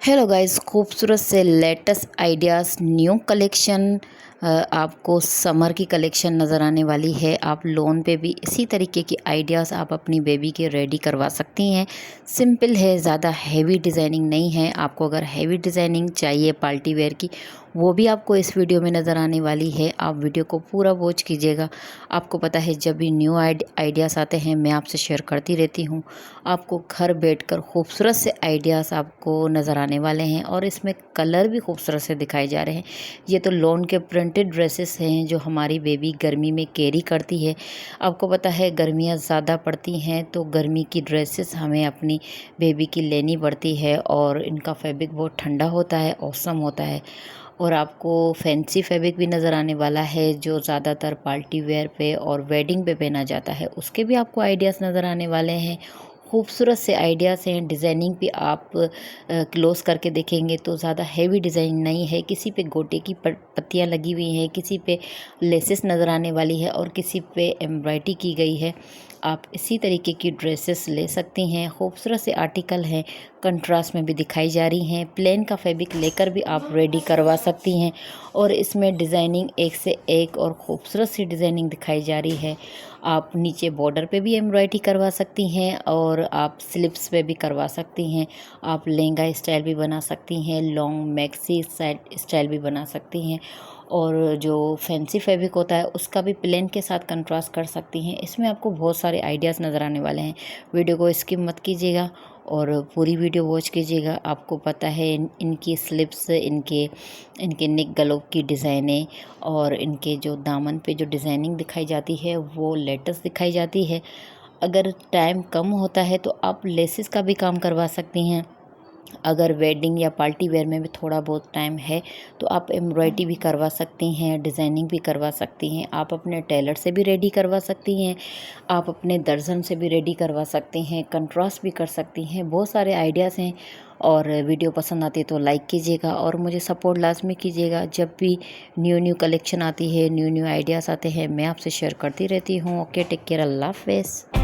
Hello guys, खूबसूरत से latest ideas new collection आपको समर की कलेक्शन नज़र आने वाली है। आप लोन पे भी इसी तरीके की आइडियाज़ आप अपनी बेबी के रेडी करवा सकती हैं। सिंपल है, ज़्यादा हैवी डिज़ाइनिंग नहीं है। आपको अगर हैवी डिज़ाइनिंग चाहिए पार्टी वेयर की, वो भी आपको इस वीडियो में नज़र आने वाली है। आप वीडियो को पूरा वॉच कीजिएगा। आपको पता है जब भी न्यू आइडियाज़ आते हैं मैं आपसे शेयर करती रहती हूँ। आपको घर बैठकर खूबसूरत से आइडियाज़ आपको नज़र आने वाले हैं और इसमें कलर भी खूबसूरत से दिखाए जा रहे हैं। ये तो लॉन के प्रिंटेड ड्रेसेस हैं जो हमारी बेबी गर्मी में कैरी करती है। आपको पता है गर्मियाँ ज़्यादा पड़ती हैं तो गर्मी की ड्रेसेस हमें अपनी बेबी की लेनी पड़ती है और इनका फैब्रिक बहुत ठंडा होता है, औसम होता है। और आपको फैंसी फैब्रिक भी नज़र आने वाला है जो ज़्यादातर पार्टी वेयर पे और वेडिंग पे पहना जाता है, उसके भी आपको आइडियाज़ नज़र आने वाले हैं। खूबसूरत से आइडियाज़ हैं। डिज़ाइनिंग भी आप क्लोज करके देखेंगे तो ज़्यादा हैवी डिज़ाइन नहीं है। किसी पे गोटे की पत्तियाँ लगी हुई हैं, किसी पे लेसेस नज़र आने वाली है और किसी पे एम्ब्रॉयडरी की गई है। आप इसी तरीके की ड्रेसेस ले सकती हैं। खूबसूरत से आर्टिकल हैं, कंट्रास्ट में भी दिखाई जा रही हैं। प्लेन का फैब्रिक लेकर भी आप रेडी करवा सकती हैं और इसमें डिज़ाइनिंग एक से एक और ख़ूबसूरत सी डिज़ाइनिंग दिखाई जा रही है। आप नीचे बॉर्डर पे भी एम्ब्रॉयडरी करवा सकती हैं और आप स्लिप्स पे भी करवा सकती हैं। आप लहंगा स्टाइल भी बना सकती हैं, लॉन्ग मैक्सी स्टाइल भी बना सकती हैं और जो फैंसी फैब्रिक होता है उसका भी प्लेन के साथ कंट्रास्ट कर सकती हैं। इसमें आपको बहुत सारे आइडियाज़ नज़र आने वाले हैं। वीडियो को स्किप मत कीजिएगा और पूरी वीडियो वॉच कीजिएगा। आपको पता है इनकी स्लिप्स, इनके नेक गलों की डिज़ाइनें और इनके जो दामन पे जो डिज़ाइनिंग दिखाई जाती है वो लेटेस्ट दिखाई जाती है। अगर टाइम कम होता है तो आप लेसेस का भी काम करवा सकती हैं। अगर वेडिंग या पार्टी वेयर में भी थोड़ा बहुत टाइम है तो आप एम्ब्रॉयडरी भी करवा सकती हैं, डिज़ाइनिंग भी करवा सकती हैं। आप अपने टेलर से भी रेडी करवा सकती हैं, आप अपने दर्जन से भी रेडी करवा सकती हैं, कंट्रास्ट भी कर सकती हैं। बहुत सारे आइडियाज़ हैं और वीडियो पसंद आती है तो लाइक कीजिएगा और मुझे सपोर्ट लाजमी कीजिएगा। जब भी न्यू कलेक्शन आती है, न्यू आइडियाज़ आते हैं, मैं आपसे शेयर करती रहती हूँ। ओके, टेक केयर, अल्लाह हाफ़िज़।